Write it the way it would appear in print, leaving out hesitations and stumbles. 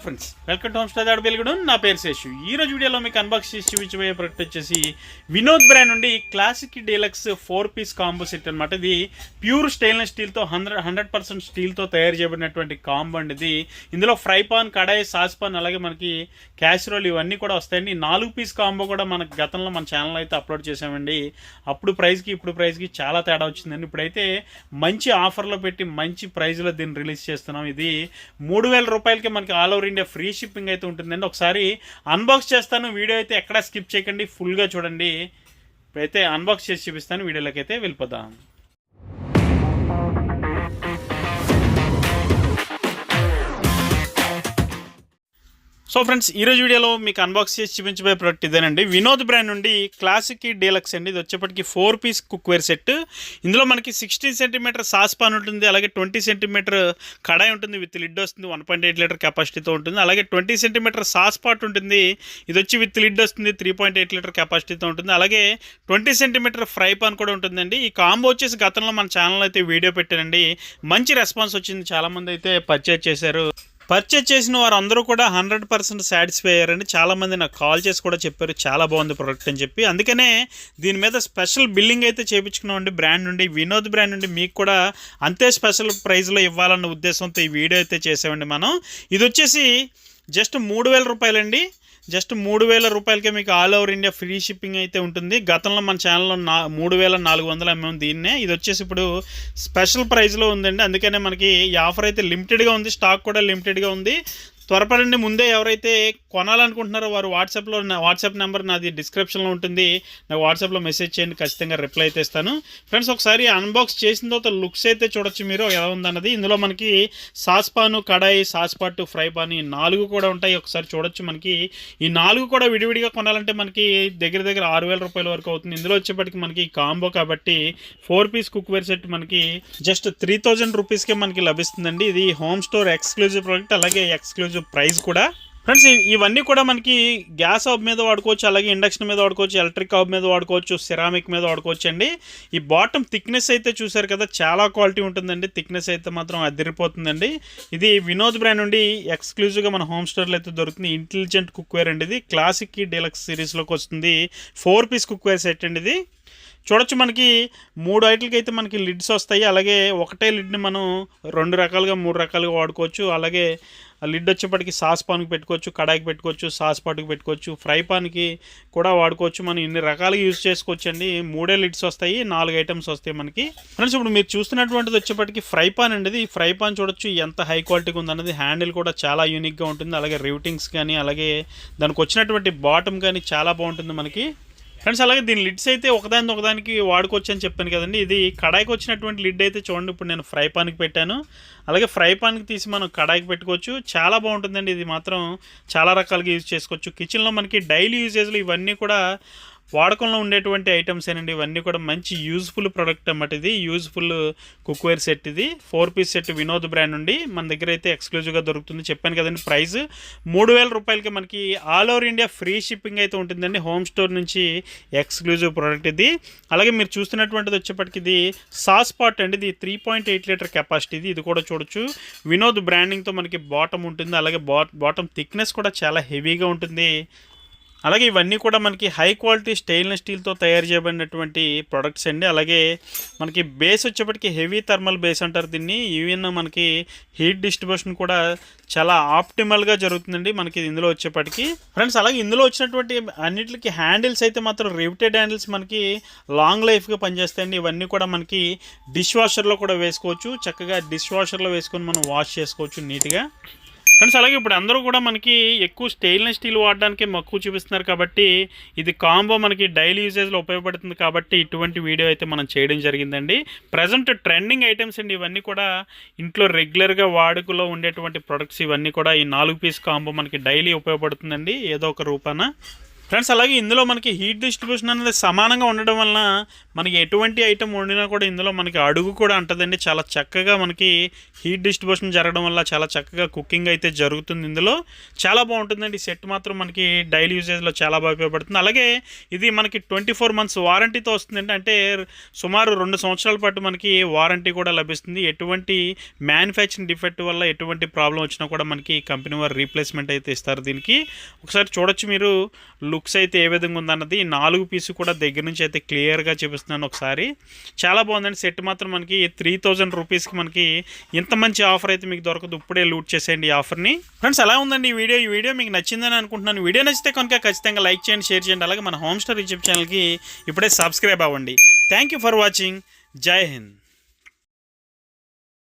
Friends welcome to home stay దాడబెలుగుడు. నా పేరు శేషు. ఈ రోజు వీడియోలో మీకు అన్బాక్స్ చేసి చూపించబోయే ప్రొడక్ట్ వచ్చేసి వినోద్ బ్రాండ్ నుండి క్లాసిక్ డీలక్స్ 4-పీస్ కాంబో సెట్ అనమాట. ఇది ప్యూర్ స్టెయిన్లెస్ స్టీల్తో 100% స్టీల్తో తయారు చేయబడినటువంటి కాంబో అండి. ఇది ఇందులో ఫ్రై పాన్, కడాయి, సాస్ పాన్, అలాగే మనకి క్యాసరోల్ ఇవన్నీ కూడా వస్తాయండి. 4-పీస్ కాంబో కూడా మనకు గతంలో మన ఛానల్ అయితే అప్లోడ్ చేసామండి. అప్పుడు ప్రైస్కి ఇప్పుడు ప్రైస్కి చాలా తేడా వచ్చిందండి. ఇప్పుడైతే మంచి ఆఫర్లో పెట్టి మంచి ప్రైస్లో దీన్ని రిలీజ్ చేస్తున్నాం. ఇది 3000 రూపాయలకి మనకి all over India free shipping అయితే ఉంటుందండి. ఒకసారి అన్బాక్స్ చేస్తాను, వీడియో అయితే ఎక్కడా స్కిప్ చేయకండి, ఫుల్గా చూడండి. ఇప్పుడైతే అన్బాక్స్ చేసి చూపిస్తాను, వీడియోలోకి అయితే వెళ్ళిపోదాం. సో ఫ్రెండ్స్, ఈరోజు వీడియోలో మీకు అన్బాక్స్ చేసి చూపించబోయే ప్రోడక్ట్ ఇదేనండి. వినోద్ బ్రాండ్ నుండి క్లాసిక్ డీలక్స్ అండి. ఇది వచ్చేప్పటికి 4-పీస్ కుక్వేర్ సెట్. ఇందులో మనకి 16 సెంటీమీటర్ సాస్ పాన్ ఉంటుంది, అలాగే 20 సెంటీమీటర్ కడాయి ఉంటుంది, విత్ లిడ్ వస్తుంది, 1.8 లీటర్ కెపాసిటీతో ఉంటుంది. అలాగే 20 సెంటీమీటర్ సాస్ పాట్ ఉంటుంది, ఇది వచ్చి విత్ లిడ్ వస్తుంది, 3.8 లీటర్ కెపాసిటీతో ఉంటుంది. అలాగే 20 సెంటీమీటర్ ఫ్రై పాన్ కూడా ఉంటుందండి. ఈ కాంబో వచ్చేసి గతంలో మన ఛానల్ అయితే వీడియో పెట్టానండి, మంచి రెస్పాన్స్ వచ్చింది, చాలామంది అయితే పర్చేజ్ చేశారు. పర్చేజ్ చేసిన వారు అందరూ కూడా 100% సాటిస్ఫై అయ్యారండి. చాలామంది నాకు కాల్ చేసి కూడా చెప్పారు చాలా బాగుంది ప్రోడక్ట్ అని చెప్పి. అందుకనే దీని మీద స్పెషల్ బిల్లింగ్ అయితే చేయించుకున్నామండి బ్రాండ్ నుండి, వినోద్ బ్రాండ్ నుండి. మీకు కూడా అంతే స్పెషల్ ప్రైస్లో ఇవ్వాలన్న ఉద్దేశంతో ఈ వీడియో అయితే చేసామండి మనం. ఇది వచ్చేసి జస్ట్ 3000 రూపాయలండి. జస్ట్ 3000 రూపాయలకే మీకు all over India free shipping అయితే ఉంటుంది. గతంలో మన ఛానల్లో 3400 అమ్మాము దీన్నే. ఇది వచ్చేసి ఇప్పుడు స్పెషల్ ప్రైస్లో ఉందండి. అందుకనే మనకి ఈ ఆఫర్ అయితే లిమిటెడ్గా ఉంది, స్టాక్ కూడా లిమిటెడ్గా ఉంది. త్వరపడండి. ముందే ఎవరైతే కొనాలనుకుంటున్నారో వారు వాట్సాప్ నెంబర్ నాది డిస్క్రిప్షన్లో ఉంటుంది, నాకు వాట్సాప్లో మెసేజ్ చేయండి, ఖచ్చితంగా రిప్లై అయితే ఇస్తాను. ఫ్రెండ్స్, ఒకసారి అన్బాక్స్ చేసిన తర్వాత లుక్స్ అయితే చూడొచ్చు మీరు ఎలా ఉందన్నది. ఇందులో మనకి సాస్ పాను, కడాయి, సాస్ పాటు, ఫ్రై పాన్ ఈ 4 కూడా ఉంటాయి. ఒకసారి చూడొచ్చు. మనకి ఈ 4 కూడా విడివిడిగా కొనాలంటే మనకి దగ్గర 6000 రూపాయల వరకు అవుతుంది. ఇందులో వచ్చేప్పటికి మనకి కాంబో కాబట్టి 4-పీస్ కుక్వేర్ సెట్ మనకి జస్ట్ 3000 రూపీస్కే మనకి లభిస్తుందండి. ఇది హోమ్ స్టోర్ ఎక్స్క్లూజివ్ ప్రోడక్ట్, అలాగే ఎక్స్క్లూజివ్ ప్రైస్ కూడా. ఫ్రెండ్స్, ఇవన్నీ కూడా మనకి గ్యాస్ హబ్ మీద వాడుకోవచ్చు, అలాగే ఇండక్షన్ మీద వాడుకోవచ్చు, ఎలక్ట్రిక్ హబ్ మీద వాడుకోవచ్చు, సిరామిక్ మీద వాడుకోవచ్చు అండి. ఈ బాటమ్ థిక్నెస్ అయితే చూసారు కదా, చాలా క్వాలిటీ ఉంటుందండి. థిక్నెస్ అయితే మాత్రం అదిరిపోతుందండి. ఇది వినోద్ బ్రాండ్ నుండి ఎక్స్క్లూజివ్గా మన హోమ్ స్టోర్లో అయితే దొరుకుతుంది. ఇంటెలిజెంట్ కుక్వేర్ అండి. ఇది క్లాసిక్ డీలక్స్ సిరీస్లోకి వస్తుంది. 4-పీస్ కుక్వేర్ సెట్ అండి. ఇది చూడొచ్చు. మనకి 3 ఐటలకి అయితే మనకి లిడ్స్ వస్తాయి. అలాగే ఒకటే లిడ్ని మనం 2 రకాలుగా 3 రకాలుగా వాడుకోవచ్చు. అలాగే లిడ్ వచ్చేప్పటికి సాస్ పాన్కి పెట్టుకోవచ్చు, కడాయికి పెట్టుకోవచ్చు, సాస్ పాటుకి పెట్టుకోవచ్చు, ఫ్రై పాన్కి కూడా వాడుకోవచ్చు. మనం ఇన్ని రకాలుగా యూజ్ చేసుకోవచ్చు అండి. 3 లిడ్స్ వస్తాయి, 4 ఐటమ్స్ వస్తాయి మనకి. ఫ్రెండ్స్, ఇప్పుడు మీరు చూస్తున్నటువంటిది వచ్చేప్పటికి ఫ్రై పాన్ అండి. ఈ ఫ్రై పాన్ చూడొచ్చు ఎంత హై క్వాలిటీగా ఉందన్నది. హ్యాండిల్ కూడా చాలా యూనిక్గా ఉంటుంది. అలాగే రివిటింగ్స్ కానీ, అలాగే దానికి వచ్చినటువంటి బాటమ్ కానీ చాలా బాగుంటుంది మనకి. ఫ్రెండ్స్, అలాగే దీని లిడ్స్ అయితే ఒకదానికి వాడుకోవచ్చు అని చెప్పాను కదండి. ఇది కడాయికి వచ్చినటువంటి లిడ్ అయితే చూడండి. ఇప్పుడు నేను ఫ్రై పాన్కి పెట్టాను, అలాగే ఫ్రై పాన్కి తీసి మనం కడాయికి పెట్టుకోవచ్చు. చాలా బాగుంటుందండి. ఇది మాత్రం చాలా రకాలుగా యూజ్ చేసుకోవచ్చు. కిచెన్లో మనకి డైలీ యూజేజ్లో ఇవన్నీ కూడా వాడకంలో ఉండేటువంటి ఐటమ్స్ ఏనండి. ఇవన్నీ కూడా మంచి యూజ్ఫుల్ ప్రోడక్ట్ అన్నమాట. ఇది యూజ్ఫుల్ కుక్వేర్ సెట్. ఇది 4-పీస్ సెట్ వినోద్ బ్రాండ్ నుండి మన దగ్గర అయితే ఎక్స్క్లూజివ్గా దొరుకుతుంది. చెప్పాను కదండి, ప్రైస్ 3000 రూపాయలకి మనకి all over India free shipping అయితే ఉంటుందండి. హోమ్ స్టోర్ నుంచి ఎక్స్క్లూజివ్ ప్రోడక్ట్ ఇది. అలాగే మీరు చూస్తున్నటువంటిది వచ్చేప్పటికి ఇది సాస్ పాట్ అండి. ఇది 3.8 లీటర్ కెపాసిటీ. ఇది కూడా చూడొచ్చు. వినోద్ బ్రాండింగ్తో మనకి బాటమ్ ఉంటుంది, అలాగే బాటమ్ థిక్నెస్ కూడా చాలా హెవీగా ఉంటుంది. అలాగే ఇవన్నీ కూడా మనకి హై క్వాలిటీ స్టెయిన్లెస్ స్టీల్తో తయారు చేయబడినటువంటి ప్రొడక్ట్స్ అండి. అలాగే మనకి బేస్ వచ్చేప్పటికి హెవీ థర్మల్ బేస్ అంటారు దీన్ని. ఈవెన్ మనకి హీట్ డిస్ట్రిబ్యూషన్ కూడా చాలా ఆప్టిమల్గా జరుగుతుందండి మనకి ఇందులో వచ్చేప్పటికి. ఫ్రెండ్స్, అలాగే ఇందులో వచ్చినటువంటి అన్నిటికి హ్యాండిల్స్ అయితే మాత్రం రివిటెడ్ హ్యాండిల్స్ మనకి లాంగ్ లైఫ్గా పనిచేస్తాయండి. ఇవన్నీ కూడా మనకి డిష్ వాషర్లో కూడా వేసుకోవచ్చు. చక్కగా డిష్ వాషర్లో వేసుకొని మనం వాష్ చేసుకోవచ్చు నీట్గా. ఫ్రెండ్స్, అలాగే ఇప్పుడు అందరూ కూడా మనకి ఎక్కువ స్టెయిన్లెస్ స్టీల్ వాడడానికి మక్కువ చూపిస్తున్నారు కాబట్టి ఇది కాంబో మనకి డైలీ యూజేజ్లో ఉపయోగపడుతుంది కాబట్టి ఇటువంటి వీడియో అయితే మనం చేయడం జరిగిందండి. ప్రజెంట్ ట్రెండింగ్ ఐటమ్స్ అండి ఇవన్నీ కూడా. ఇంట్లో రెగ్యులర్గా వాడుకలో ఉండేటువంటి ప్రొడక్ట్స్ ఇవన్నీ కూడా. ఈ 4-పీస్ కాంబో మనకి డైలీ ఉపయోగపడుతుందండి ఏదో ఒక రూపాన. ఫ్రెండ్స్ అలాగే ఇందులో మనకి హీట్ డిస్ట్రిబ్యూషన్ అనేది సమానంగా ఉండడం వలన మనకి ఎటువంటి ఐటమ్ వండినా కూడా ఇందులో మనకి అడుగు కూడా అంటదండి. చాలా చక్కగా మనకి హీట్ డిస్ట్రిబ్యూషన్ జరగడం వల్ల చాలా చక్కగా కుకింగ్ అయితే జరుగుతుంది. ఇందులో చాలా బాగుంటుందండి. ఈ సెట్ మాత్రం మనకి డైలీ యూసేజ్లో చాలా బాగా ఉపయోగపడుతుంది. అలాగే ఇది మనకి 24 months వారంటీతో వస్తుందండి. అంటే సుమారు 2 సంవత్సరాల పాటు మనకి వారంటీ కూడా లభిస్తుంది. ఎటువంటి మ్యానుఫ్యాక్చరింగ్ డిఫెక్ట్ వల్ల ఎటువంటి ప్రాబ్లం వచ్చినా కూడా మనకి కంపెనీ వారు రీప్లేస్మెంట్ అయితే ఇస్తారు. దీనికి ఒకసారి చూడొచ్చు మీరు లుక్స్ అయితే ఏ విధంగా ఉందన్నది. 4 పీసు కూడా దగ్గర నుంచి అయితే క్లియర్గా చూపిస్తున్నాను ఒకసారి. చాలా బాగుందండి. సెట్ మాత్రం మనకి 3000 రూపీస్కి మనకి ఇంత మంచి ఆఫర్ అయితే మీకు దొరకదు. ఇప్పుడే లూట్ చేసేయండి ఈ ఆఫర్ని. ఫ్రెండ్స్ ఎలా ఉందండి ఈ వీడియో మీకు నచ్చిందని అనుకుంటున్నాను. వీడియో నచ్చితే కనుక ఖచ్చితంగా లైక్ చేయండి, షేర్ చేయండి. అలాగే మన హోమ్ స్టార్ యూట్యూబ్ ఛానల్కి ఇప్పుడే సబ్స్క్రైబ్ అవ్వండి. Thank you for watching. జై హింద్.